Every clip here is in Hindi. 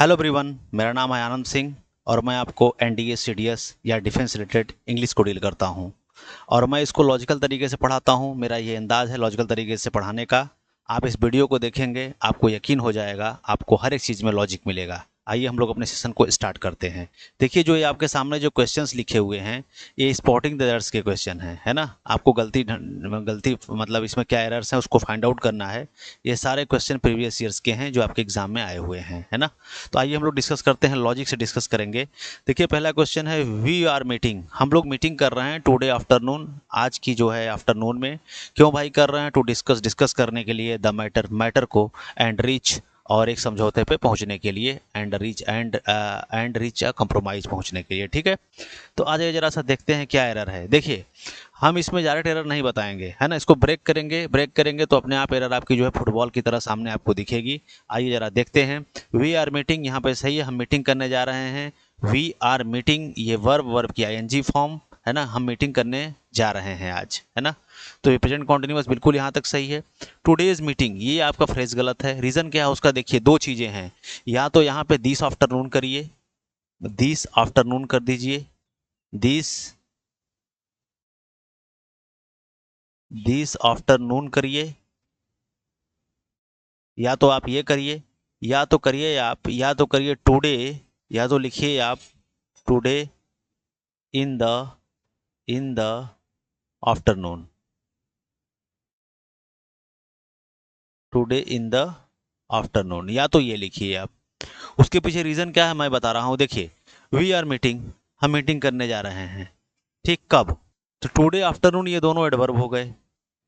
हेलो एवरीवन, मेरा नाम है आनंद सिंह और मैं आपको एनडीए सीडीएस या डिफेंस रिलेटेड इंग्लिश को डील करता हूं। और मैं इसको लॉजिकल तरीके से पढ़ाता हूं। मेरा ये अंदाज़ है लॉजिकल तरीके से पढ़ाने का। आप इस वीडियो को देखेंगे, आपको यकीन हो जाएगा, आपको हर एक चीज़ में लॉजिक मिलेगा। आइए हम लोग अपने सेशन को स्टार्ट करते हैं। देखिए, जो ये आपके सामने जो क्वेश्चंस लिखे हुए हैं, ये स्पॉटिंग द एरर्स के क्वेश्चन हैं, है ना। आपको गलती मतलब इसमें क्या एरर्स हैं उसको फाइंड आउट करना है। ये सारे क्वेश्चन प्रीवियस ईयर्स के हैं जो आपके एग्जाम में आए हुए हैं, है ना। तो आइए हम लोग डिस्कस करते हैं, लॉजिक से डिस्कस करेंगे। देखिए, पहला क्वेश्चन है वी आर मीटिंग। हम लोग मीटिंग कर रहे हैं टुडे आफ्टरनून, आज की जो है आफ्टरनून में। क्यों भाई कर रहे हैं? टू डिस्कस करने के लिए द मैटर को, एंड रीच, और एक समझौते पे पहुंचने के लिए, एंड रीच अ कंप्रोमाइज पहुंचने के लिए। ठीक है, तो आ जाइए जरा सा देखते हैं क्या एरर है। देखिए, हम इसमें डायरेक्ट एरर नहीं बताएंगे, है ना। इसको ब्रेक करेंगे तो अपने आप एरर आपकी जो है फुटबॉल की तरह सामने आपको दिखेगी। आइए जरा देखते हैं। वी आर मीटिंग, यहाँ पे सही है, हम मीटिंग करने जा रहे हैं। वी आर मीटिंग, ये वर्ब की आईएनजी फॉर्म, है ना। हम मीटिंग करने जा रहे हैं आज, है ना। तो ये प्रेजेंट कॉन्टिन्यूअस बिल्कुल यहाँ तक सही है। टुडेज मीटिंग, ये आपका फ्रेज गलत है। रीज़न क्या है उसका? देखिए, दो चीज़ें हैं। या तो यहाँ पे दिस आफ्टरनून करिए, दिस आफ्टरनून कर दीजिए, दिस दिस आफ्टरनून करिए, या तो आप ये करिए, या तो करिए टुडे, या तो लिखिए आप today in the in the afternoon, today in the afternoon, या तो ये लिखिए आप। उसके पीछे रीज़न क्या है मैं बता रहा हूँ। देखिए, वी आर मीटिंग, हम मीटिंग करने जा रहे हैं। ठीक, कब? तो टुडे आफ्टरनून, ये दोनों एडवर्ब हो गए,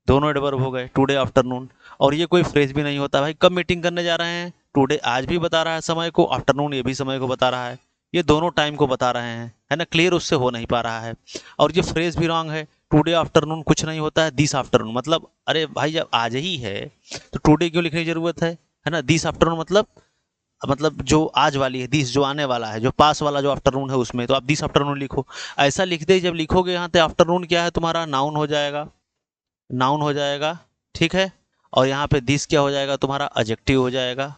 दोनों एडवर्ब हो गए, टुडे आफ्टरनून। और ये कोई फ्रेज भी नहीं होता भाई। कब मीटिंग करने जा रहे हैं? टुडे आज भी बता रहा है समय को, आफ्टरनून ये भी समय को बता रहा है। ये दोनों टाइम को बता रहे हैं, है ना। क्लियर उससे हो नहीं पा रहा है। और ये फ्रेज भी रॉन्ग है। टुडे आफ्टरनून कुछ नहीं होता है, दिस आफ्टरनून मतलब, अरे भाई जब आज ही है तो टुडे क्यों लिखने की जरूरत है ना। दिस आफ्टरनून मतलब जो आज वाली है, दिस जो आने वाला है, जो पास वाला जो आफ्टरनून है उसमें तो आप दिस आफ्टरनून लिखो। ऐसा लिखते ही जब लिखोगे यहाँ पे आफ्टरनून क्या है तुम्हारा? नाउन हो जाएगा, नाउन हो जाएगा। ठीक है, और यहाँ पे दिस क्या हो जाएगा तुम्हारा? एडजेक्टिव हो जाएगा।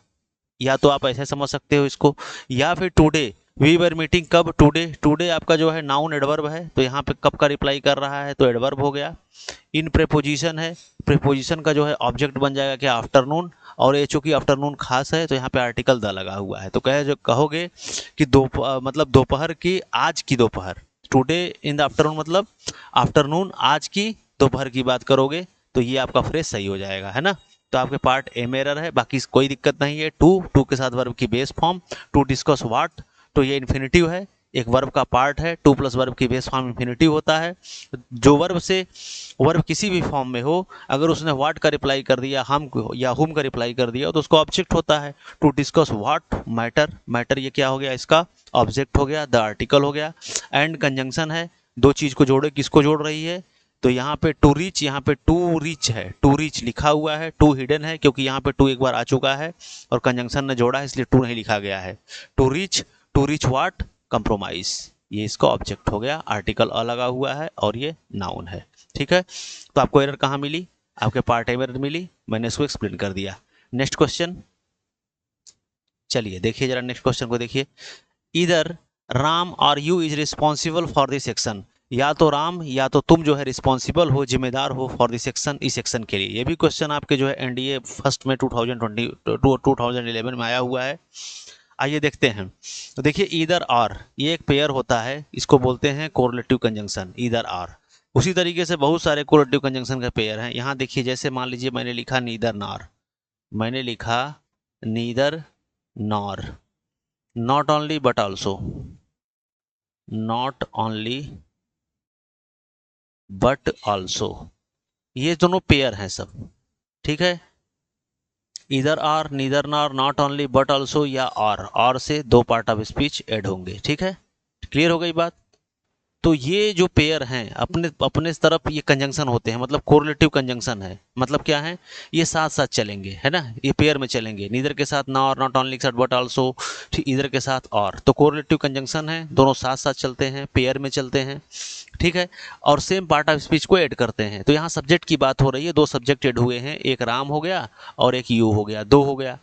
या तो आप ऐसे समझ सकते हो इसको, या फिर टुडे वी वर मीटिंग, कब? टुडे, टुडे आपका जो है नाउन एडवर्ब है, तो यहाँ पे कब का रिप्लाई कर रहा है, तो एडवर्ब हो गया। इन प्रेपोजिशन है, प्रेपोजिशन का जो है ऑब्जेक्ट बन जाएगा क्या? आफ्टरनून। और ये चूंकि आफ्टरनून खास है तो यहाँ पे आर्टिकल द लगा हुआ है, तो कहोगे कि मतलब दोपहर की, आज की दोपहर। टुडे इन द आफ्टरनून मतलब आफ्टरनून, आज की दोपहर की बात करोगे तो ये आपका फ्रेज सही हो जाएगा, है ना। तो आपके पार्ट ए में एरर है, बाकी कोई दिक्कत नहीं है। टू के साथ वर्ब की base form, to discuss what, तो ये इन्फिनिटिव है, एक वर्ब का पार्ट है। टू प्लस वर्ब की बेस फॉर्म इन्फिनिटिव होता है। जो वर्ब किसी भी फॉर्म में हो, अगर उसने व्हाट का रिप्लाई कर दिया, हम या हुम का रिप्लाई कर दिया, तो उसको ऑब्जेक्ट होता है। टू डिस्कस व्हाट, मैटर ये क्या हो गया? इसका ऑब्जेक्ट हो गया, द आर्टिकल हो गया। एंड कंजंक्शन है, दो चीज को जोड़े, किसको जोड़ रही है? तो यहाँ पे टू रीच, यहाँ पे टू रीच है, टू रीच लिखा हुआ है, टू हिडन है क्योंकि यहाँ पे टू एक बार आ चुका है और कंजंक्शन ने जोड़ा है इसलिए टू नहीं लिखा गया है। To reach what? कंप्रोमाइज। ये इसका ऑब्जेक्ट हो गया, आर्टिकल अ लगा हुआ है और ये नाउन है। ठीक है, तो आपको एरर कहाँ मिली? आपके पार्ट ए में एरर मिली, मैंने इसको एक्सप्लेन कर दिया। नेक्स्ट क्वेश्चन, चलिए देखिए जरा नेक्स्ट क्वेश्चन को देखिए। इधर राम और you is responsible for this section, या तो राम या तो तुम जो है रिस्पॉन्सिबल हो, जिम्मेदार हो फॉर दिस सेक्शन, इस सेक्शन के लिए। ये भी क्वेश्चन आपके जो है एनडीए फर्स्ट में 2011 में आया हुआ है। आइए देखते हैं। तो देखिए, ईदर आर, ये एक पेयर होता है, इसको बोलते हैं कोरिलेटिव कंजंक्शन, ईदर आर। उसी तरीके से बहुत सारे कोरिलेटिव कंजंक्शन के पेयर हैं। यहाँ देखिए, जैसे मान लीजिए मैंने लिखा नीदर नार, मैंने लिखा neither nor, not only but also, not only but also, ये दोनों पेयर हैं सब। ठीक है, इधर are, neither nor, not only but also, या और से दो पार्ट ऑफ स्पीच ऐड होंगे। ठीक है, क्लियर हो गई बात। तो ये जो पेयर हैं अपने अपने तरफ ये कंजंक्शन होते हैं, मतलब कोरिलेटिव कंजंक्शन है। मतलब क्या है? ये साथ साथ चलेंगे, है ना, ये पेयर में चलेंगे। नीदर के साथ नॉर, नॉट ओनली के साथ बट ऑल्सो, ठीक, इधर के साथ और, तो कोरिलेटिव कंजंक्शन है, दोनों साथ साथ चलते हैं, पेयर में चलते हैं। ठीक है, और सेम पार्ट ऑफ स्पीच को ऐड करते हैं। तो यहाँ सब्जेक्ट की बात हो रही है, दो सब्जेक्ट ऐड हुए हैं, एक राम हो गया और एक यू हो गया, दो हो गया।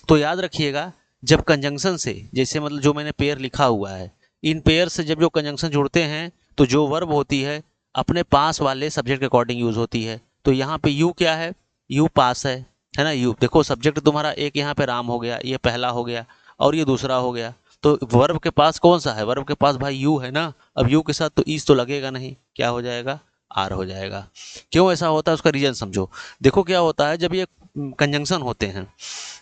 तो याद रखिएगा जब कंजंक्शन से, जैसे मतलब जो मैंने पेयर लिखा हुआ है, इन पेयर से जब जो कंजंक्शन जुड़ते हैं तो जो वर्ब होती है अपने पास वाले सब्जेक्ट के अकॉर्डिंग यूज होती है। तो यहाँ पे यू क्या है, यू पास है ना। यू देखो सब्जेक्ट तुम्हारा एक यहाँ पे राम हो गया, ये पहला हो गया और ये दूसरा हो गया। तो वर्ब के पास कौन सा है, वर्ब के पास भाई यू है ना। अब यू के साथ तो ईज तो लगेगा नहीं, क्या हो जाएगा, आर हो जाएगा। क्यों ऐसा होता है उसका रीजन समझो। देखो क्या होता है जब ये कंजंक्शन होते हैं,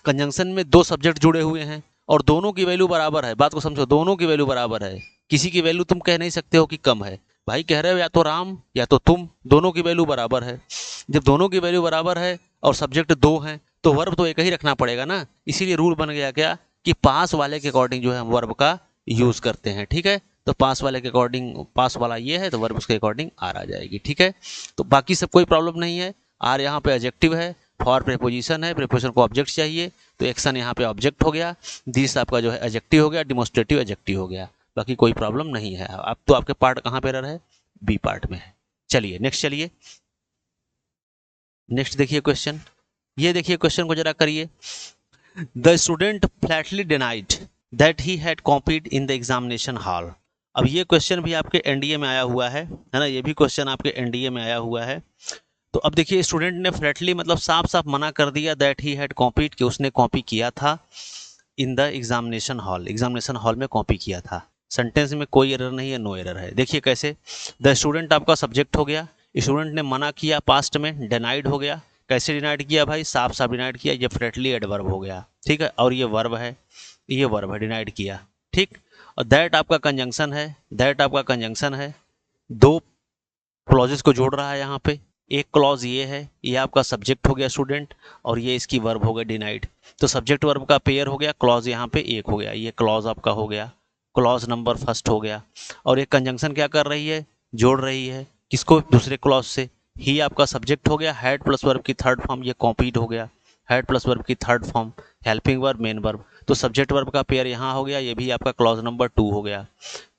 कंजंक्शन में दो सब्जेक्ट जुड़े हुए हैं और दोनों की वैल्यू बराबर है, बात को समझो, दोनों की वैल्यू बराबर है, किसी की वैल्यू तुम कह नहीं सकते हो कि कम है। भाई कह रहे हो या तो राम या तो तुम, दोनों की वैल्यू बराबर है। जब दोनों की वैल्यू बराबर है और सब्जेक्ट दो हैं तो वर्ब तो एक ही रखना पड़ेगा ना। इसीलिए रूल बन गया क्या कि पास वाले के अकॉर्डिंग जो है हम वर्ब का यूज करते हैं, ठीक है। तो पास वाले के अकॉर्डिंग, पास वाला ये है तो वर्ब उसके अकॉर्डिंग आर आ जाएगी, ठीक है। तो बाकी सब कोई प्रॉब्लम नहीं है। आर यहाँ पे एडजेक्टिव है, फॉर प्रीपोजिशन है, प्रीपोजिशन को ऑब्जेक्ट चाहिए तो एक्शन यहाँ पे ऑब्जेक्ट हो गया, दिस आपका जो है एडजेक्टिव हो गया, डिमोन्स्ट्रेटिव एडजेक्टिव हो गया। बाकी कोई प्रॉब्लम नहीं है। अब तो आपके पार्ट कहाँ पे एरर है, बी पार्ट में है। चलिए नेक्स्ट, चलिए नेक्स्ट देखिए क्वेश्चन। ये देखिए क्वेश्चन को जरा करिए। The student Flatley denied that he had copied in the examination hall. अब ये क्वेश्चन भी आपके एनडीए में आया हुआ है ना, ये भी क्वेश्चन आपके एनडीए में आया हुआ है। तो अब देखिए स्टूडेंट ने फ्लैटली मतलब साफ साफ मना कर दिया दैट ही हैड कॉपीड, कि उसने कॉपी किया था, in the examination hall, examination hall में कॉपी किया था। सेंटेंस में कोई एरर नहीं है, नो एरर है। देखिए कैसे, द स्टूडेंट आपका सब्जेक्ट हो गया, स्टूडेंट ने मना किया पास्ट में, डिनाइड हो गया। कैसे डिनाइड किया भाई, साफ साफ डिनाइड किया, ये फ्लैटली एडवर्ब हो गया, ठीक है। और ये वर्ब है, ये वर्ब है, डिनाइड किया, ठीक। और दैट आपका कंजंक्शन है, दैट आपका कंजंक्शन है, दो क्लॉजेस को जोड़ रहा है यहाँ पे। एक क्लॉज ये है, ये आपका सब्जेक्ट हो गया स्टूडेंट और ये इसकी वर्ब हो गया डिनाइड। तो सब्जेक्ट वर्ब का पेयर हो गया, क्लॉज यहाँ पे एक हो गया, ये क्लॉज आपका हो गया, क्लॉज नंबर फर्स्ट हो गया। और एक कंजंक्शन क्या कर रही है, जोड़ रही है, किसको, दूसरे क्लॉज से। ही आपका सब्जेक्ट हो गया, हैड प्लस वर्ब की थर्ड फॉर्म, ये कॉम्पीट हो गया, हैड प्लस वर्ब की third form, helping verb main verb. तो सब्जेक्ट वर्ब का पेयर यहाँ हो गया, ये भी आपका क्लॉज नंबर 2 हो गया,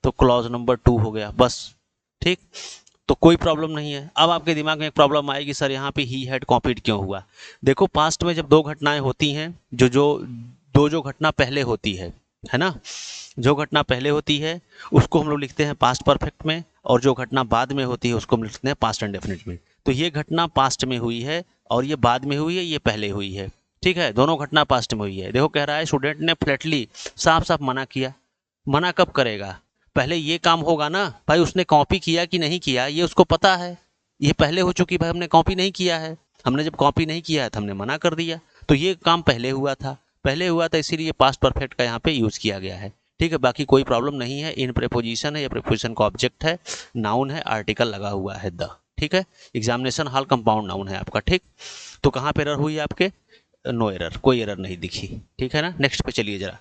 तो क्लॉज नंबर 2 हो गया बस, ठीक। तो कोई प्रॉब्लम नहीं है। अब आपके दिमाग में एक प्रॉब्लम आएगी, सर यहाँ पे ही हैड कॉपीड क्यों हुआ। देखो पास्ट में जब दो घटनाएं होती हैं, जो जो जो घटना पहले होती है ना, जो घटना पहले होती है उसको हम लोग लिखते हैं पास्ट परफेक्ट में, और जो घटना बाद में होती है उसको हम लिखते हैं पास्ट इंडेफिनिट में। तो ये घटना पास्ट में हुई है और ये बाद में हुई है, ये पहले हुई है, ठीक है। दोनों घटना पास्ट में हुई है। देखो कह रहा है स्टूडेंट ने फ्लैटली, साफ साफ मना किया। मना कब करेगा, पहले ये काम होगा ना भाई, उसने कॉपी किया कि नहीं किया ये उसको पता है, ये पहले हो चुकी भाई, हमने कॉपी नहीं किया है, हमने जब कॉपी नहीं किया है तो हमने मना कर दिया, तो ये काम पहले हुआ था, पहले हुआ था, इसीलिए पास्ट परफेक्ट का यहाँ पे यूज किया गया है, ठीक है। बाकी कोई प्रॉब्लम नहीं है। इन प्रेपोजिशन है, या प्रेपोजिशन का ऑब्जेक्ट है, नाउन है, आर्टिकल लगा हुआ है द, ठीक है। एग्जामिनेशन हॉल कंपाउंड नाउन है आपका, ठीक। तो कहाँ पे एरर हुई आपके, नो एरर, कोई एरर नहीं दिखी, ठीक है ना। नेक्स्ट पे चलिए जरा,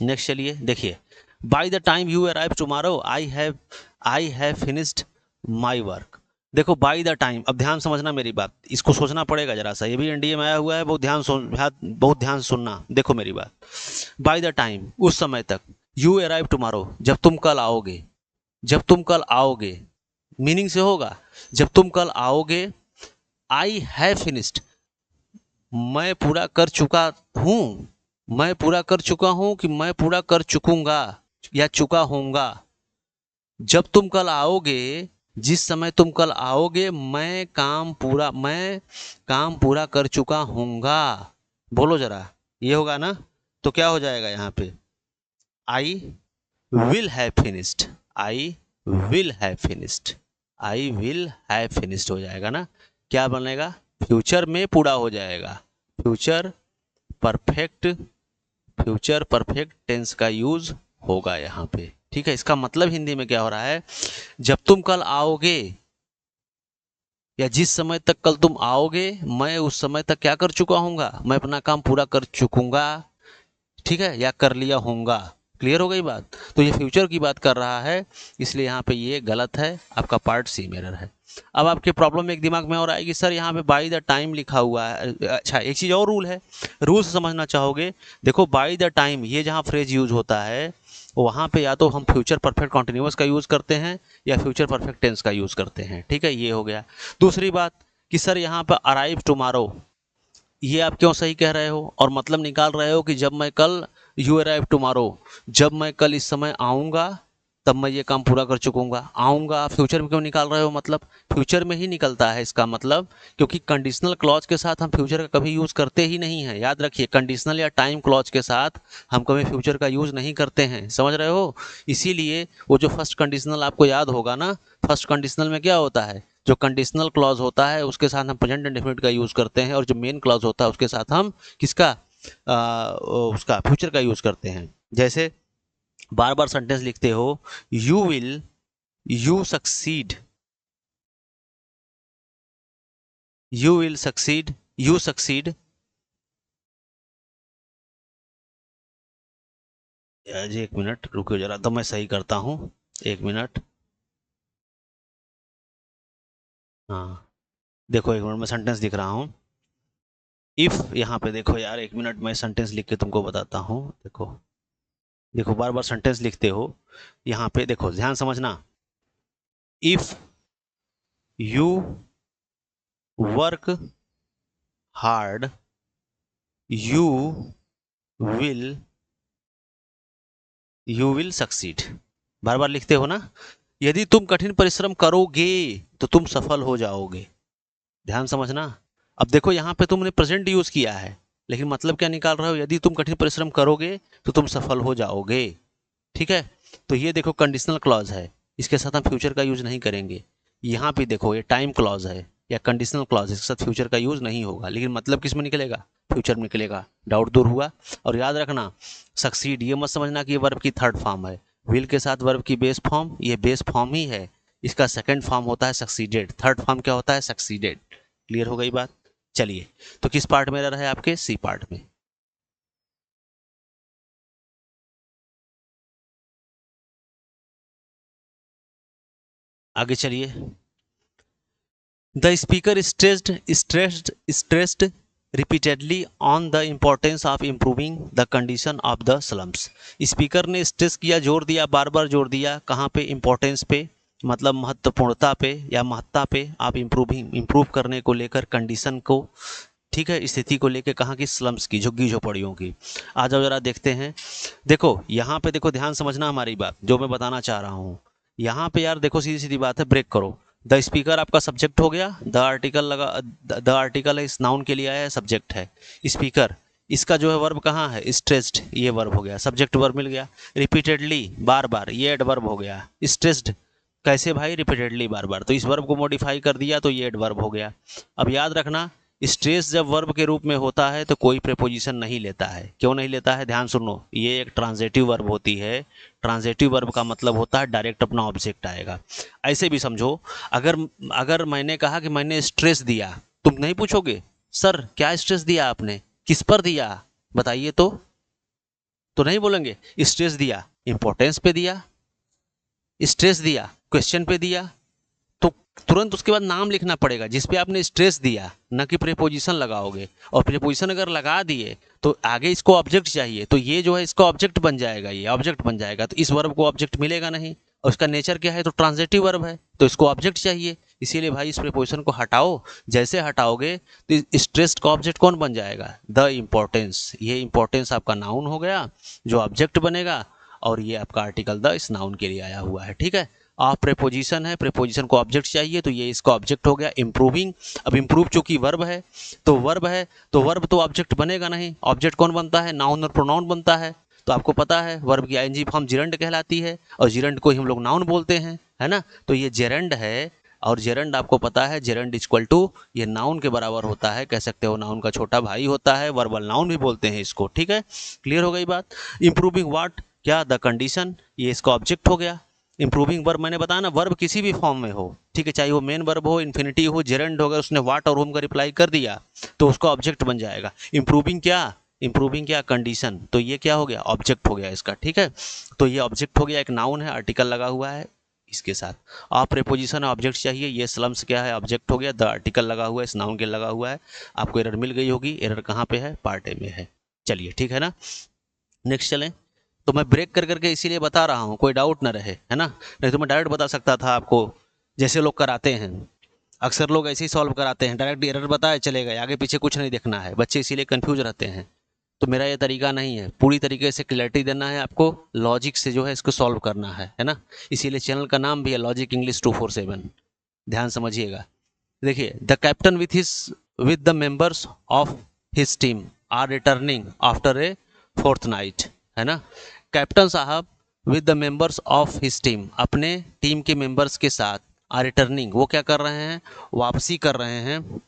नेक्स्ट चलिए देखिए। By the time you arrive tomorrow I have finished my work. देखो बाई द टाइम, अब ध्यान समझना मेरी बात, इसको सोचना पड़ेगा जरा सा, ये भी एनडीए में आया हुआ है, बहुत ध्यान सुनना। देखो मेरी बात, बाई द टाइम उस समय तक, यू अराइव टुमारो जब तुम कल आओगे, जब तुम कल आओगे, मीनिंग से होगा जब तुम कल आओगे। आई हैव फिनिश्ड, मैं पूरा कर चुका हूँ, मैं पूरा कर चुका हूं कि मैं पूरा कर चुकूंगा या चुका होऊंगा। जब तुम कल आओगे, जिस समय तुम कल आओगे, मैं काम पूरा कर चुका हूंगा। बोलो जरा, ये होगा ना। तो क्या हो जाएगा यहाँ पे, I will have finished, I will have finished, I will have finished हो जाएगा ना। क्या बनेगा, फ्यूचर में पूरा हो जाएगा, future perfect, future perfect tense का यूज होगा यहाँ पे, ठीक है। इसका मतलब हिंदी में क्या हो रहा है, जब तुम कल आओगे या जिस समय तक कल तुम आओगे, मैं उस समय तक क्या कर चुका हूँगा, मैं अपना काम पूरा कर चुकूंगा, ठीक है, या कर लिया होऊंगा। क्लियर हो गई बात। तो ये फ्यूचर की बात कर रहा है, इसलिए यहाँ पे ये गलत है, आपका पार्ट सी में एरर है। अब आपके प्रॉब्लम में एक दिमाग में और आएगी, सर यहाँ पे बाई द टाइम लिखा हुआ है। अच्छा एक चीज़ और रूल है, रूल से समझना चाहोगे। देखो बाई द टाइम ये जहाँ फ्रेज यूज होता है वहाँ पे या तो हम फ्यूचर परफेक्ट कॉन्टिन्यूस का यूज़ करते हैं या फ्यूचर परफेक्ट टेंस का यूज़ करते हैं, ठीक है, ये हो गया। दूसरी बात कि सर यहाँ पर अराइव टुमारो, ये आप क्यों सही कह रहे हो, और मतलब निकाल रहे हो कि जब मैं कल, यू अराइव टुमारो, जब मैं कल इस समय आऊँगा तब मैं ये काम पूरा कर चुकूंगा। आऊँगा फ्यूचर में क्यों निकाल रहे हो, मतलब फ्यूचर में ही निकलता है इसका मतलब, क्योंकि कंडीशनल क्लॉज के साथ हम फ्यूचर का कभी यूज़ करते ही नहीं हैं। याद रखिए, कंडीशनल या टाइम क्लॉज के साथ हम कभी फ्यूचर का यूज़ नहीं करते हैं, समझ रहे हो। इसीलिए वो जो फर्स्ट कंडीशनल आपको याद होगा ना, फर्स्ट कंडीशनल में क्या होता है, जो कंडीशनल क्लॉज होता है उसके साथ हम प्रेजेंट इंडेफिनिट का यूज़ करते हैं, और जो मेन क्लॉज होता है उसके साथ हम किसका, उसका फ्यूचर का यूज़ करते हैं। जैसे बार बार सेंटेंस लिखते हो, you will, you succeed, you will succeed, you succeed. जी एक मिनट रुको जरा, तो मैं सही करता हूँ, एक मिनट। हाँ देखो, एक मिनट में सेंटेंस लिख रहा हूँ। इफ, यहाँ पे देखो यार, एक मिनट में सेंटेंस लिख के तुमको बताता हूँ। देखो देखो, बार बार सेंटेंस लिखते हो, यहाँ पे देखो ध्यान समझना। If you work hard, you will, you will succeed. बार बार लिखते हो ना, यदि तुम कठिन परिश्रम करोगे तो तुम सफल हो जाओगे। ध्यान समझना। अब देखो यहाँ पे तुमने प्रेजेंट यूज किया है, लेकिन मतलब क्या निकाल रहे हो, यदि तुम कठिन परिश्रम करोगे तो तुम सफल हो जाओगे। ठीक है, तो ये देखो कंडीशनल क्लॉज है, इसके साथ हम फ्यूचर का यूज नहीं करेंगे। यहाँ पे देखो ये टाइम क्लॉज है या कंडीशनल क्लॉज, इसके साथ फ्यूचर का यूज नहीं होगा, लेकिन मतलब किस में निकलेगा, फ्यूचर में निकलेगा। डाउट दूर हुआ। और याद रखना, सक्सीड ये मत समझना कि ये वर्ब की थर्ड फॉर्म है। विल के साथ वर्ब की बेस फॉर्म, ये बेस फॉर्म ही है, इसका सेकंड फॉर्म होता है सक्सीडेड, थर्ड फॉर्म क्या होता है, सक्सीडेड। क्लियर हो गई बात। चलिए, तो किस पार्ट में रहा है, आपके सी पार्ट में। आगे चलिए। The speaker stressed repeatedly on the importance of improving the condition of the slums। Speaker ने स्ट्रेस किया, जोर दिया, बार बार जोर दिया, कहाँ पे, इंपॉर्टेंस पे, मतलब महत्वपूर्णता पे या महत्ता पे, आप इम्प्रूव करने को लेकर, कंडीशन को, ठीक है, स्थिति को लेकर, कहाँ की, स्लम्स की, झुग्गी झोपड़ियों की। आ जाओ जरा देखते हैं। देखो यहाँ पे देखो, ध्यान समझना हमारी बात जो मैं बताना चाह रहा हूँ। यहाँ पे यार देखो, सीधी सीधी बात है, ब्रेक करो। द स्पीकर आपका सब्जेक्ट हो गया, द आर्टिकल लगा, द आर्टिकल है, इस नाउन के लिए आया है, सब्जेक्ट है स्पीकर। इसका जो है वर्ब कहाँ है, स्ट्रेस्ड, ये वर्ब हो गया, सब्जेक्ट वर्ब मिल गया। रिपीटेडली, बार बार, ये एडवर्ब हो गया। स्ट्रेस्ड कैसे भाई, रिपीटेडली, बार बार, तो इस वर्ब को मॉडिफाई कर दिया तो ये एडवर्ब हो गया। अब याद रखना, स्ट्रेस जब वर्ब के रूप में होता है तो कोई प्रेपोजिशन नहीं लेता है। क्यों नहीं लेता है, ध्यान सुनो, ये एक ट्रांजेटिव वर्ब होती है। ट्रांजेटिव वर्ब का मतलब होता है डायरेक्ट अपना ऑब्जेक्ट आएगा। ऐसे भी समझो, अगर अगर मैंने कहा कि मैंने स्ट्रेस दिया, तुम नहीं पूछोगे सर क्या स्ट्रेस दिया आपने, किस पर दिया, बताइए तो नहीं बोलेंगे। स्ट्रेस दिया, इंपॉर्टेंस पे दिया, स्ट्रेस दिया, क्वेश्चन पे दिया, तो तुरंत उसके बाद नाम लिखना पड़ेगा जिस पे आपने स्ट्रेस दिया, न कि प्रीपोजिशन लगाओगे। और प्रीपोजिशन अगर लगा दिए तो आगे इसको ऑब्जेक्ट चाहिए, तो ये जो है इसका ऑब्जेक्ट बन जाएगा, ये ऑब्जेक्ट बन जाएगा, तो इस वर्ब को ऑब्जेक्ट मिलेगा नहीं। और उसका नेचर क्या है, तो ट्रांजिटिव वर्ब है, तो इसको ऑब्जेक्ट चाहिए। इसीलिए भाई इस प्रीपोजिशन को हटाओ, जैसे हटाओगे तो स्ट्रेस्ड का ऑब्जेक्ट कौन बन जाएगा, द इम्पोर्टेंस। ये इंपॉर्टेंस आपका नाउन हो गया जो ऑब्जेक्ट बनेगा, और ये आपका आर्टिकल द इस नाउन के लिए आया हुआ है। ठीक है, आप प्रेपोजिशन है, प्रेपोजिशन को ऑब्जेक्ट चाहिए, तो ये इसका ऑब्जेक्ट हो गया इम्प्रूविंग। अब इम्प्रूव चूंकि वर्ब है, तो वर्ब है तो वर्ब तो ऑब्जेक्ट बनेगा नहीं, ऑब्जेक्ट कौन बनता है, नाउन और प्रोनाउन बनता है। तो आपको पता है वर्ब की आईएनजी फॉर्म जिरंड कहलाती है, और जिरंड को ही हम लोग नाउन बोलते हैं, है ना। तो ये जेरंड है, और जेरंड आपको पता है, जेरंड इक्वल टू, ये नाउन के बराबर होता है, कह सकते हो नाउन का छोटा भाई होता है, वर्बल नाउन भी बोलते हैं इसको। ठीक है, क्लियर हो गई बात। इंप्रूविंग व्हाट, क्या, द कंडीशन, ये इसका ऑब्जेक्ट हो गया। इंप्रूविंग वर्ब मैंने बताया ना, वर्ब किसी भी फॉर्म में हो, ठीक है, चाहे वो मेन वर्ब हो, इन्फिनिटिव हो, जेरंड होगा, उसने वाट और होम का रिप्लाई कर दिया तो उसका ऑब्जेक्ट बन जाएगा। इंप्रूविंग क्या, इंप्रूविंग क्या, कंडीशन, तो ये क्या हो गया, ऑब्जेक्ट हो गया इसका। ठीक है, तो ये ऑब्जेक्ट हो गया, एक नाउन है, आर्टिकल लगा हुआ है इसके साथ। आप प्रेपोजिशन ऑब्जेक्ट चाहिए, ये स्लम्स क्या है, ऑब्जेक्ट हो गया, द आर्टिकल लगा हुआ है, इस नाउन के लगा हुआ है। आपको एरर मिल गई होगी, एरर कहाँ पे है, पार्ट ए में है। चलिए ठीक है ना, नेक्स्ट चलें। तो मैं ब्रेक कर करके इसीलिए बता रहा हूँ, कोई डाउट ना रहे, है ना, नहीं तो मैं डायरेक्ट बता सकता था आपको, जैसे लोग कराते हैं। अक्सर लोग ऐसे ही सॉल्व कराते हैं, डायरेक्ट एरर बताए चले गए, आगे पीछे कुछ नहीं देखना है, बच्चे इसीलिए कंफ्यूज रहते हैं। तो मेरा ये तरीका नहीं है, पूरी तरीके से क्लैरिटी देना है आपको, लॉजिक से जो है इसको सॉल्व करना है ना। इसीलिए चैनल का नाम भी है लॉजिक इंग्लिश 247, ध्यान समझिएगा। देखिए, the captain with the members of his team are returning after a fortnight, है ना। कैप्टन साहब with the members of his team, अपने टीम के मेंबर्स के साथ, आर रिटर्निंग, वो क्या कर रहे हैं, वापसी कर रहे हैं,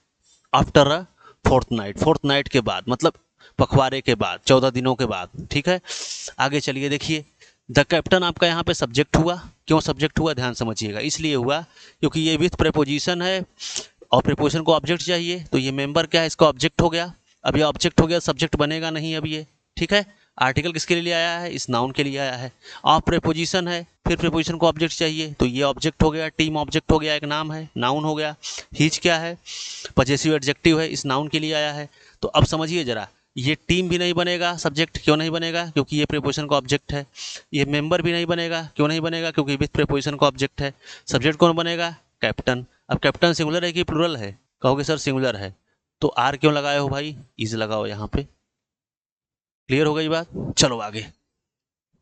आफ्टर अ फोर्थ नाइट के बाद, मतलब पखवाड़े के बाद, 14 दिनों के बाद, ठीक है। आगे चलिए देखिए, द कैप्टन आपका यहाँ पे सब्जेक्ट हुआ, क्यों सब्जेक्ट हुआ ध्यान समझिएगा, इसलिए हुआ क्योंकि ये विथ प्रेपोजिशन है और प्रेपोजिशन को ऑब्जेक्ट चाहिए, तो ये मेंबर क्या है, इसका ऑब्जेक्ट हो गया। अब ये ऑब्जेक्ट हो गया, सब्जेक्ट बनेगा नहीं अब ये, ठीक है। आर्टिकल किसके लिए आया है, इस नाउन के लिए आया है। ऑफ प्रेपोजिशन है, फिर प्रेपोजिशन को ऑब्जेक्ट चाहिए, तो ये ऑब्जेक्ट हो गया, टीम ऑब्जेक्ट हो गया, एक नाम है, नाउन हो गया। हिज क्या है, पजेसिव एडजेक्टिव है, इस नाउन के लिए आया है। तो अब समझिए जरा, ये टीम भी नहीं बनेगा सब्जेक्ट, क्यों नहीं बनेगा, क्योंकि ये प्रेपोजिशन का ऑब्जेक्ट है। ये मेंबर भी नहीं बनेगा, क्यों नहीं बनेगा, क्योंकि विथ प्रेपोजिशन का ऑब्जेक्ट है। सब्जेक्ट कौन बनेगा, कैप्टन। अब कैप्टन सिंगुलर है कि प्लूरल है, कहोगे सर सिंगुलर है, तो आर क्यों लगाए हो भाई, इज लगाओ यहाँ पे। क्लियर हो गई बात, चलो आगे।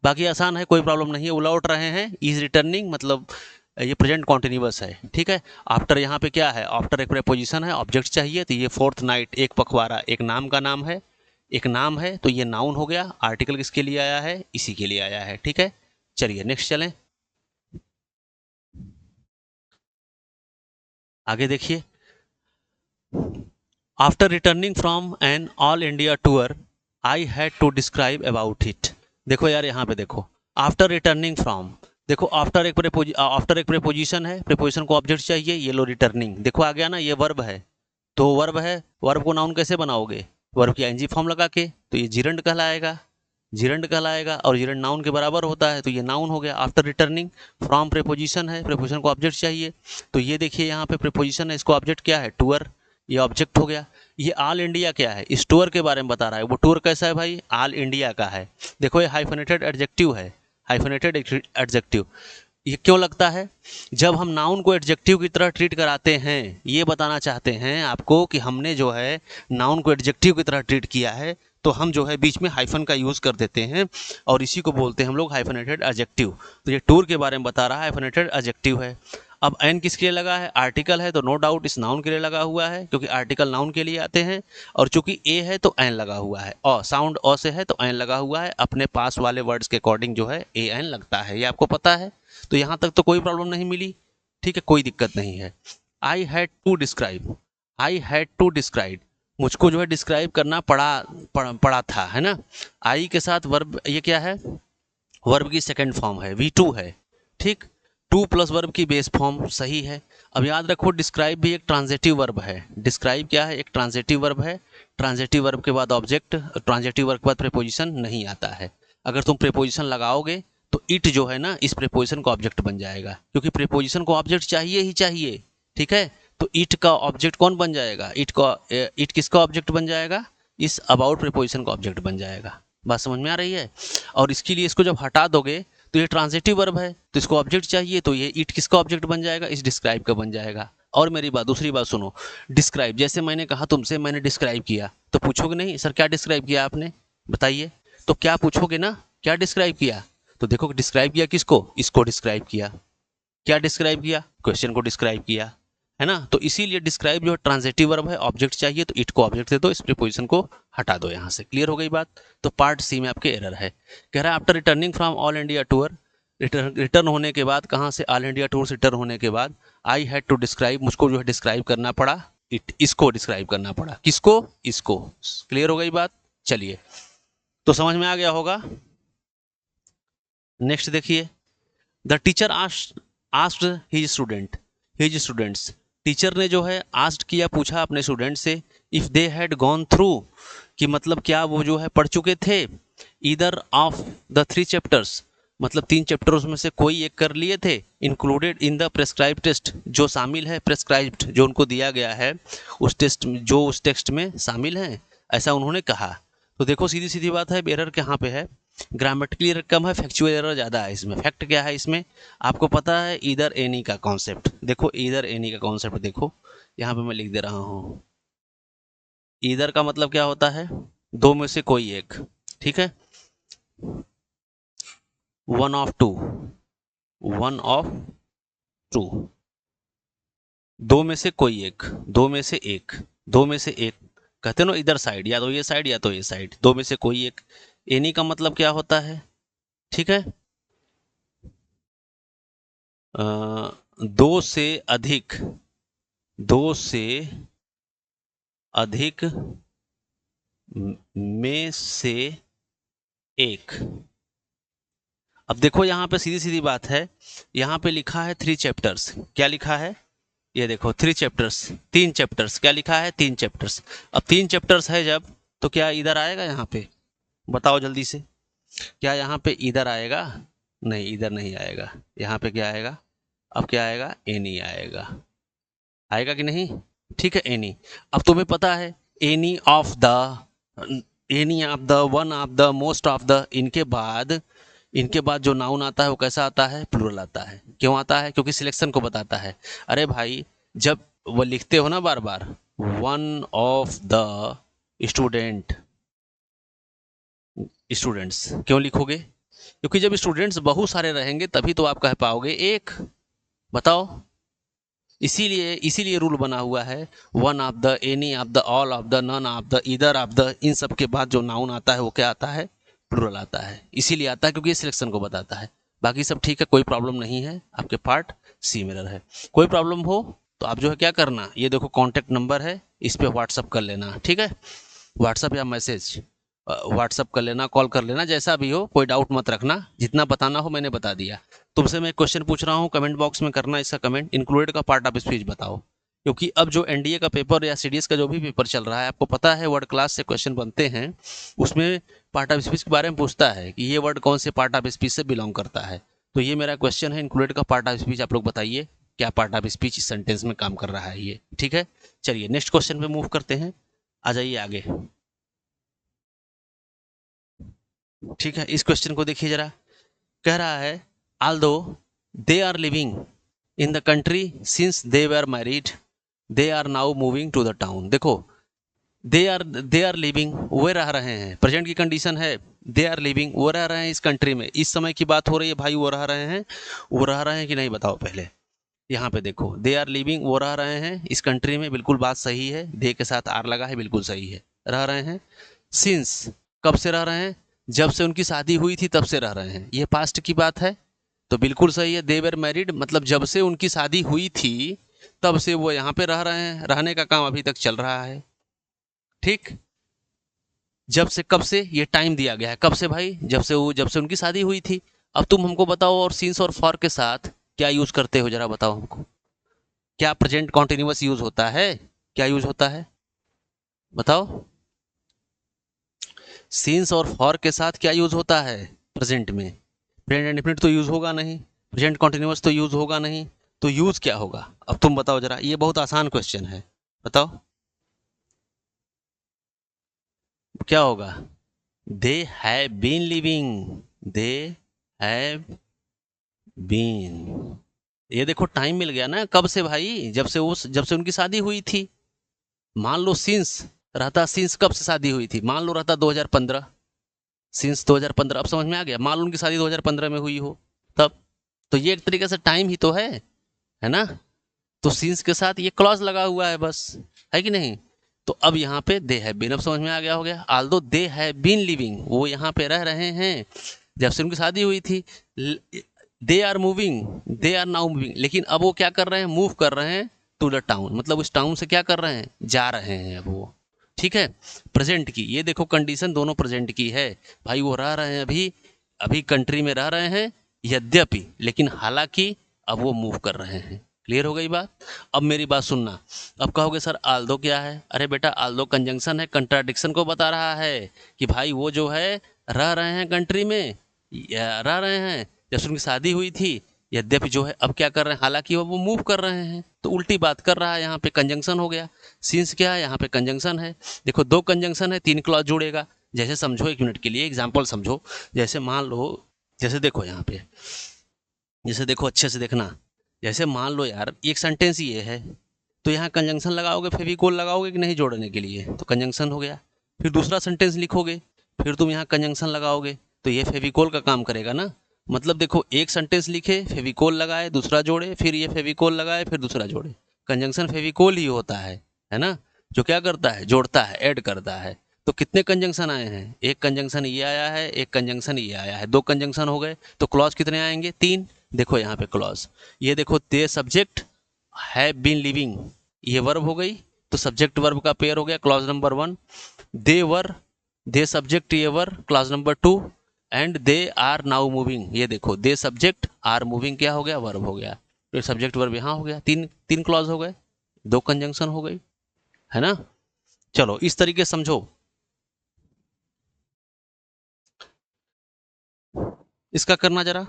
बाकी आसान है, कोई प्रॉब्लम नहीं है। वो लौट रहे हैं, इज रिटर्निंग मतलब ये प्रेजेंट कॉन्टिन्यूअस है, ठीक है। आफ्टर यहाँ पे क्या है, आफ्टर एक प्रेपोजिशन है, ऑब्जेक्ट चाहिए, तो ये फोर्थ नाइट, एक पखवाड़ा, एक नाम का नाम है, एक नाम है, तो ये नाउन हो गया। आर्टिकल किसके लिए आया है, इसी के लिए आया है, ठीक है। चलिए नेक्स्ट चलें, आगे देखिए। After returning from an all India tour I had to describe about it. देखो यार यहाँ पे देखो, आफ्टर रिटर्निंग फ्रॉम, देखो आफ्टर एक प्रेपोजिशन है, प्रेपोजिशन को ऑब्जेक्ट चाहिए, ये लो रिटर्निंग, देखो आ गया ना, ये वर्ब है, तो वर्ब है, वर्ब को नाउन कैसे बनाओगे, वर्ब की एनजी फॉर्म लगा के, तो ये जिरंड कहलाएगा, जिरंड कहलाएगा, और जिरंड नाउन के बराबर होता है, तो ये नाउन हो गया। आफ्टर रिटर्निंग फ्रॉम प्रेपोजिशन है, प्रेपोजिशन को ऑब्जेक्ट चाहिए, तो ये देखिए यहाँ पे प्रेपोजिशन है, इसको ऑब्जेक्ट क्या है, टूर, ये ऑब्जेक्ट हो गया। ये ऑल इंडिया क्या है, इस टूर के बारे में बता रहा है, वो टूर कैसा है भाई, ऑल इंडिया का है। देखो ये हाइफनेटेड एडजेक्टिव है, हाइफनेटेड एडजेक्टिव, ये क्यों लगता है, जब हम नाउन को एडजेक्टिव की तरह ट्रीट कराते हैं, ये बताना चाहते हैं आपको कि हमने जो है नाउन को एडजेक्टिव की तरह ट्रीट किया है, तो हम जो है बीच में हाइफन का यूज़ कर देते हैं, और इसी को बोलते हैं हम लोग हाइफनेटेड एडजेक्टिव। तो ये टूर के बारे में बता रहा है, हाइफनेटेड एडजेक्टिव है। अब एन किसके लिए लगा है, आर्टिकल है, तो नो डाउट इस नाउन के लिए लगा हुआ है, क्योंकि आर्टिकल नाउन के लिए आते हैं, और चूंकि ए है तो एन लगा हुआ है, और साउंड अ से है तो एन लगा हुआ है, अपने पास वाले वर्ड्स के अकॉर्डिंग जो है ए एन लगता है, ये आपको पता है। तो यहाँ तक तो कोई प्रॉब्लम नहीं मिली, ठीक है, कोई दिक्कत नहीं है। I had to describe, I had to describe, मुझको जो है डिस्क्राइब करना पड़ा था, है ना। आई के साथ वर्ब, ये क्या है, वर्ब की सेकंड फॉर्म है, V2 है, ठीक, टू प्लस वर्ब की बेस फॉर्म सही है। अब याद रखो डिस्क्राइब भी एक ट्रांजिटिव वर्ब है, डिस्क्राइब क्या है, एक ट्रांजिटिव वर्ब है, ट्रांजिटिव वर्ब के बाद ऑब्जेक्ट, ट्रांजिटिव वर्ब के बाद प्रीपोजिशन नहीं आता है। अगर तुम प्रीपोजिशन लगाओगे तो इट जो है ना, इस प्रीपोजिशन का ऑब्जेक्ट बन जाएगा, क्योंकि प्रीपोजिशन को ऑब्जेक्ट चाहिए ही चाहिए, ठीक है। तो इट का ऑब्जेक्ट कौन बन जाएगा, इट किसका ऑब्जेक्ट बन जाएगा, इस अबाउट प्रीपोजिशन का ऑब्जेक्ट बन जाएगा। बात समझ में आ रही है। और इसके लिए इसको जब हटा दोगे तो ये ट्रांजिटिव वर्ब है, तो इसको ऑब्जेक्ट चाहिए, तो ये इट किसका ऑब्जेक्ट बन जाएगा, इस डिस्क्राइब का बन जाएगा। और मेरी बात, दूसरी बात सुनो, डिस्क्राइब, जैसे मैंने कहा तुमसे, मैंने डिस्क्राइब किया, तो पूछोगे नहीं सर क्या डिस्क्राइब किया आपने, बताइए, तो क्या पूछोगे ना, क्या डिस्क्राइब किया, तो देखो डिस्क्राइब किया किसको, इसको डिस्क्राइब किया, क्या डिस्क्राइब किया, क्वेश्चन को डिस्क्राइब किया, है ना। तो इसीलिए डिस्क्राइब जो ट्रांजिटिव वर्ब है, ऑब्जेक्ट चाहिए, तो इट को ऑब्जेक्ट दे दो, इस प्रीपोजिशन को हटा दो यहाँ से। क्लियर हो गई बात। तो पार्ट सी में आपके एरर है। कह रहा है after returning from all India tour, return होने के बाद, कहाँ से, ऑल इंडिया टूर से रिटर्न होने के बाद, आई हैड टू डिस्क्राइब, मुझको जो है डिस्क्राइब करना पड़ा, इट, इसको डिस्क्राइब करना पड़ा, किसको, इसको। क्लियर हो गई बात। चलिए, तो समझ में आ गया होगा। नेक्स्ट देखिए, the teacher asked his students, teacher ने जो है आस्क्ड किया, पूछा अपने स्टूडेंट से, if they had gone through, कि मतलब क्या वो जो है पढ़ चुके थे, ईदर ऑफ द 3 चैप्टर्स, मतलब 3 चैप्टर्स में से कोई एक कर लिए थे, included in the prescribe test, जो शामिल है, प्रेस्क्राइब्ड जो उनको दिया गया है उस टेस्ट में, जो उस टेक्स्ट में शामिल है, ऐसा उन्होंने कहा। तो देखो सीधी सीधी बात है, एरर कहाँ पे है, ग्रामेटिकली एरर कम है, फैक्चुअल एरर ज़्यादा है इसमें। फैक्ट क्या है इसमें, आपको पता है ईदर एनी का कॉन्सेप्ट। देखो ईदर एनी का कॉन्सेप्ट देखो, यहाँ पे मैं लिख दे रहा हूँ। ईदर का मतलब क्या होता है, दो में से कोई एक, ठीक है। One of two, one of two, दो में से कोई एक, दो में से एक, दो में से एक, कहते ना इधर साइड, या तो ये साइड या तो ये साइड, दो में से कोई एक। एनी का मतलब क्या होता है, ठीक है, दो से अधिक, दो से अधिक में से एक। अब देखो यहाँ पे सीधी सीधी बात है, यहाँ पे लिखा है 3 चैप्टर्स। क्या लिखा है, ये देखो 3 चैप्टर्स, 3 चैप्टर्स। क्या लिखा है, 3 चैप्टर्स। अब 3 चैप्टर्स है जब, तो क्या इधर आएगा यहाँ पे, बताओ जल्दी से, क्या यहाँ पे इधर आएगा, नहीं इधर नहीं आएगा। यहाँ पे क्या आएगा, अब क्या आएगा, एनी आएगा, आएगा कि नहीं, ठीक है एनी। अब तुम्हें पता है any of the, any of the, one of the, most of the, इनके बाद, इनके बाद जो नाउन आता है वो कैसा आता है, प्लूरल आता है। क्यों आता है, क्योंकि सिलेक्शन को बताता है। अरे भाई जब वो लिखते हो ना बार बार, one of the student, students क्यों लिखोगे, क्योंकि जब स्टूडेंट्स बहुत सारे रहेंगे तभी तो आप कह पाओगे एक, बताओ। इसीलिए इसीलिए रूल बना हुआ है, one of the, any of the, all of the, none of the, either of the, इन सब के बाद जो नाउन आता है वो क्या आता है, प्लूरल आता है। इसीलिए आता है क्योंकि ये सिलेक्शन को बताता है। बाकी सब ठीक है, कोई प्रॉब्लम नहीं है, आपके पार्ट सी मिरर है। कोई प्रॉब्लम हो तो आप जो है क्या करना, ये देखो कॉन्टैक्ट नंबर है, इस पर व्हाट्सअप कर लेना, ठीक है। व्हाट्सअप या मैसेज, व्हाट्सअप कर लेना, कॉल कर लेना, जैसा भी हो, कोई डाउट मत रखना। जितना बताना हो मैंने बता दिया। तुमसे मैं क्वेश्चन पूछ रहा हूँ, कमेंट बॉक्स में करना इसका कमेंट, इंक्लूडेड का पार्ट ऑफ स्पीच बताओ। क्योंकि अब जो एनडीए का पेपर या सीडीएस का जो भी पेपर चल रहा है, आपको पता है वर्ड क्लास से क्वेश्चन बनते हैं, उसमें पार्ट ऑफ स्पीच के बारे में पूछता है कि ये वर्ड कौन से पार्ट ऑफ स्पीच से बिलोंग करता है। तो ये मेरा क्वेश्चन है, इंक्लूडेड का पार्ट ऑफ स्पीच आप लोग बताइए क्या पार्ट ऑफ स्पीच इस सेंटेंस में काम कर रहा है ये, ठीक है। चलिए नेक्स्ट क्वेश्चन पे मूव करते हैं, आ जाइए आगे, ठीक है। इस क्वेश्चन को देखिए जरा, कह रहा है although they are living in the country since they were married, they are now moving to the town. देखो दे आर लिविंग, वो रह रहे हैं, प्रेजेंट की कंडीशन है, दे आर लिविंग, वो रह रहे हैं इस कंट्री में, इस समय की बात हो रही है भाई, वो रह रहे हैं, वो रह रहे हैं कि नहीं बताओ पहले। यहाँ पे देखो दे आर लिविंग, वो रह रहे हैं इस कंट्री में, बिल्कुल बात सही है, दे के साथ आर लगा है, बिल्कुल सही है, रह रहे हैं। सिंस, कब से रह रहे हैं, जब से उनकी शादी हुई थी तब से रह रहे हैं, ये पास्ट की बात है, तो बिल्कुल सही है। दे वर मैरिड मतलब जब से उनकी शादी हुई थी तब से वो यहाँ पे रह रहे हैं, रहने का काम अभी तक चल रहा है, ठीक। जब से कब से, ये टाइम दिया गया है, कब से भाई, जब से उनकी शादी हुई थी। अब तुम हमको बताओ, और सिंस और फॉर के साथ क्या यूज करते हो, जरा बताओ हमको, क्या प्रेजेंट कॉन्टिन्यूअस यूज होता है, क्या यूज होता है बताओ। सिंस और फॉर के साथ क्या यूज होता है प्रेजेंट में, प्रेजेंट इंडेफिनिट तो यूज होगा नहीं, प्रेजेंट कॉन्टिन्यूअस तो यूज होगा नहीं, तो यूज क्या होगा, अब तुम बताओ जरा, ये बहुत आसान क्वेश्चन है, बताओ क्या होगा। They have been living, they have been, ये देखो टाइम मिल गया ना, कब से भाई, जब से उनकी शादी हुई थी। मान लो सिंस रहता, सिंस कब से शादी हुई थी, मान लो रहता 2015, सिंस 2015, अब समझ में आ गया, मान लो उनकी शादी 2015 में हुई हो तब, तो ये एक तरीके से टाइम ही तो है ना। तो सिंस के साथ ये क्लॉज लगा हुआ है बस, है कि नहीं। तो अब यहाँ पे दे हैव बीन, अब समझ में आ गया, हो गया। Although they have been living, वो यहाँ पे रह रहे हैं जब से उनकी शादी हुई थी। They are moving, they are now moving, लेकिन अब वो क्या कर रहे हैं, मूव कर रहे हैं टू द टाउन, मतलब उस टाउन से क्या कर रहे हैं, जा रहे हैं अब वो, ठीक है। प्रेजेंट की, ये देखो कंडीशन दोनों प्रेजेंट की है भाई, वो रह रहे हैं अभी, अभी कंट्री में रह रहे हैं, यद्यपि, लेकिन हालांकि अब वो मूव कर रहे हैं। क्लियर हो गई बात। अब मेरी बात सुनना, अब कहोगे सर आल्दो क्या है, अरे बेटा आल्दो कंजंक्शन है, कंट्राडिक्शन को बता रहा है कि भाई वो जो है रह रहे हैं कंट्री में, रह रहे हैं जब से उनकी शादी हुई थी, यद्यपि जो है अब क्या कर रहे हैं, हालांकि वो मूव कर रहे हैं, तो उल्टी बात कर रहा है, यहाँ पे कंजंक्शन हो गया। सिंस क्या है, यहाँ पे कंजंक्शन है, देखो दो कंजंक्शन है, तीन क्लॉज जुड़ेगा, जैसे समझो, 1 मिनट के लिए एग्जाम्पल समझो। जैसे मान लो, जैसे देखो यहाँ पे, जैसे देखो अच्छे से देखना। जैसे मान लो यार एक सेंटेंस ये है, तो यहाँ कंजंक्शन लगाओगे, फेविकोल लगाओगे कि नहीं जोड़ने के लिए, तो कंजंक्शन हो गया। फिर दूसरा सेंटेंस लिखोगे, फिर तुम यहाँ कंजंक्शन लगाओगे, तो ये फेविकोल का काम करेगा ना। मतलब देखो, एक सेंटेंस लिखे, फेविकोल लगाए, दूसरा जोड़े, फिर ये फेविकोल लगाए, फिर दूसरा जोड़े। कंजंक्शन फेविकोल ही होता है ना, जो क्या करता है, जोड़ता है, ऐड करता है। तो कितने कंजंक्शन आए हैं, एक कंजंक्शन ये आया है, एक कंजंक्शन ये आया है, 2 कंजंक्शन हो गए। तो क्लॉज कितने आएंगे, 3। देखो यहाँ पे क्लॉज, ये देखो, they subject have been living, ये वर्ब हो गई, तो सब्जेक्ट वर्ब का पेयर हो गया, clause number 1। They were, they subject ये were, clause number 2। And they are now moving, ये देखो, दे सब्जेक्ट आर मूविंग क्या हो गया, वर्ब हो गया। तो सब्जेक्ट वर्ब यहाँ हो गया, तीन तीन क्लॉज हो गए, 2 कंजंक्शन हो गई, है ना। चलो इस तरीके से समझो। इसका करना जरा।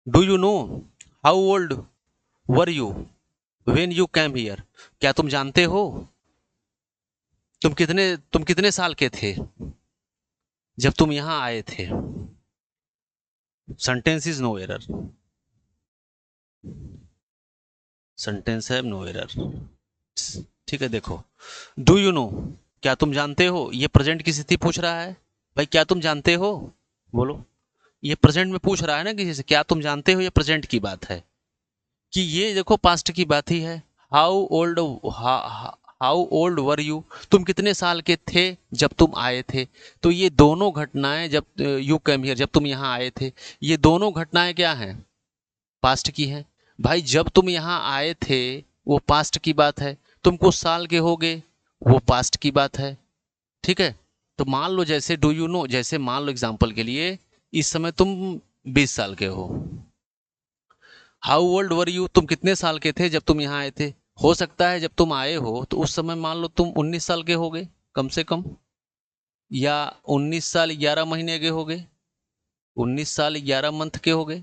Do you know how old were you when you came here, क्या तुम जानते हो तुम कितने साल के थे जब तुम यहां आए थे। Sentence is no error, sentence है नो एरर। ठीक है, देखो, डू यू नो, क्या तुम जानते हो, ये प्रेजेंट की स्थिति पूछ रहा है। भाई क्या तुम जानते हो, बोलो। ये प्रेजेंट में पूछ रहा है ना किसी से, क्या तुम जानते हो, ये प्रेजेंट की बात है। कि ये देखो पास्ट की बात ही है। How old, how old were you, तुम कितने साल के थे जब तुम आए थे। तो ये दोनों घटनाएं, जब यू कैम हियर, जब तुम यहाँ आए थे, ये दोनों घटनाएं क्या हैं, पास्ट की हैं। भाई जब तुम यहाँ आए थे वो पास्ट की बात है, तुम कुछ साल के होगे, वो पास्ट की बात है। ठीक है। तो मान लो जैसे डू यू नो, जैसे मान लो एग्जाम्पल के लिए, इस समय तुम 20 साल के हो। हाउ ओल्ड वर यू, तुम कितने साल के थे जब तुम यहाँ आए थे। हो सकता है जब तुम आए हो तो उस समय मान लो तुम 19 साल के होगे कम से कम, या 19 साल 11 महीने के होगे, 19 साल 11 मंथ के होगे,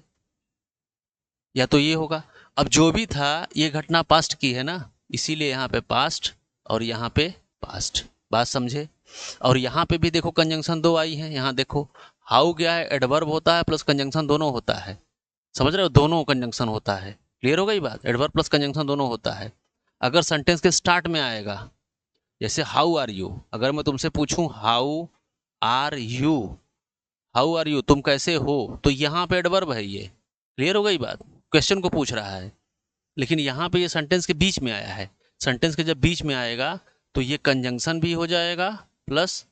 या तो ये होगा। अब जो भी था, ये घटना पास्ट की है ना, इसीलिए यहाँ पे पास्ट और यहाँ पे पास्ट, बात समझे। और यहाँ पे भी देखो कंजंक्शन 2 आई है, यहाँ देखो, हाउ क्या है, एडवर्ब होता है प्लस कंजंक्शन दोनों होता है, समझ रहे हो, दोनों कंजंक्शन होता है। क्लियर हो गई बात, एडवर्ब प्लस कंजंक्शन दोनों होता है। अगर सेंटेंस के स्टार्ट में आएगा, जैसे हाउ आर यू, अगर मैं तुमसे पूछूं how are you, how are you, तुम कैसे हो, तो यहाँ पे एडवर्ब है ये। क्लियर हो गई बात, क्वेश्चन को पूछ रहा है। लेकिन यहाँ पे ये सेंटेंस के बीच में आया है, सेंटेंस के जब बीच में आएगा तो ये कंजंक्शन भी हो जाएगा प्लस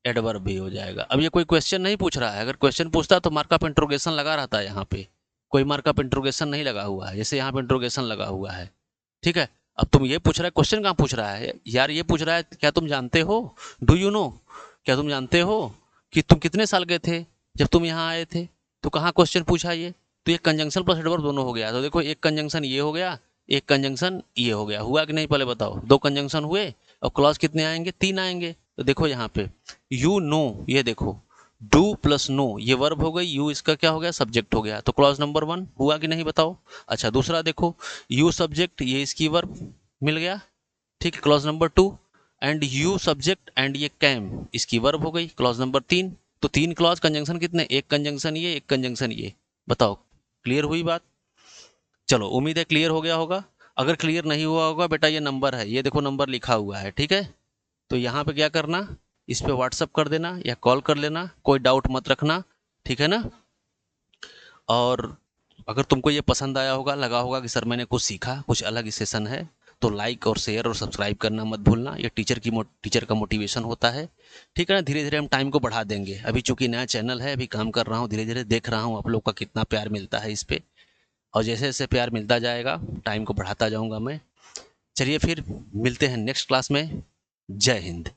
एडवर्ब भी हो जाएगा। अब ये कोई क्वेश्चन नहीं पूछ रहा है, अगर क्वेश्चन पूछता तो मार्क ऑफ इंट्रोगेशन लगा रहता है, यहाँ पे कोई मार्क ऑफ इंट्रोगेशन नहीं लगा हुआ है, जैसे यहाँ पे इंट्रोगेशन लगा हुआ है। ठीक है। अब तुम ये पूछ रहा है, क्वेश्चन कहाँ पूछ रहा है यार, ये पूछ रहा है क्या तुम जानते हो, डू यू नो, क्या तुम जानते हो कि तुम कितने साल के थे जब तुम यहाँ आए थे। तो कहाँ क्वेश्चन पूछा ये, तो ये कंजंक्शन प्लस एडवर्ब दोनों हो गया। तो देखो एक कंजंक्शन ये हो गया, एक कंजंक्शन ये हो गया, हुआ कि नहीं पहले बताओ, 2 कंजंक्शन हुए, और क्लॉज कितने आएंगे, 3 आएंगे। तो देखो यहाँ पे यू नो, ये देखो डू प्लस नो, ये वर्ब हो गई, यू इसका क्या हो गया, सब्जेक्ट हो गया, तो क्लॉज नंबर 1 हुआ कि नहीं बताओ। अच्छा दूसरा देखो, यू सब्जेक्ट, ये इसकी वर्ब मिल गया, ठीक है, clause number 2। And you subject and ये कैम, इसकी वर्ब हो गई, क्लॉज नंबर 3। तो 3 क्लॉज, कंजंक्शन कितने, एक कंजंक्शन ये, एक कंजंक्शन ये, बताओ क्लियर हुई बात। चलो उम्मीद है क्लियर हो गया होगा। अगर क्लियर नहीं हुआ होगा बेटा, ये नंबर है, ये देखो नंबर लिखा हुआ है, ठीक है। तो यहाँ पे क्या करना, इस पे व्हाट्सअप कर देना या कॉल कर लेना, कोई डाउट मत रखना, ठीक है ना। और अगर तुमको ये पसंद आया होगा, लगा होगा कि सर मैंने कुछ सीखा, कुछ अलग सेशन है, तो लाइक और शेयर और सब्सक्राइब करना मत भूलना, ये टीचर का मोटिवेशन होता है, ठीक है ना। धीरे धीरे हम टाइम को बढ़ा देंगे, अभी चूंकि नया चैनल है, अभी काम कर रहा हूँ, धीरे धीरे देख रहा हूँ आप लोग का कितना प्यार मिलता है इस पे, और जैसे जैसे प्यार मिलता जाएगा टाइम को बढ़ाता जाऊँगा मैं। चलिए फिर मिलते हैं नेक्स्ट क्लास में। जय हिंद।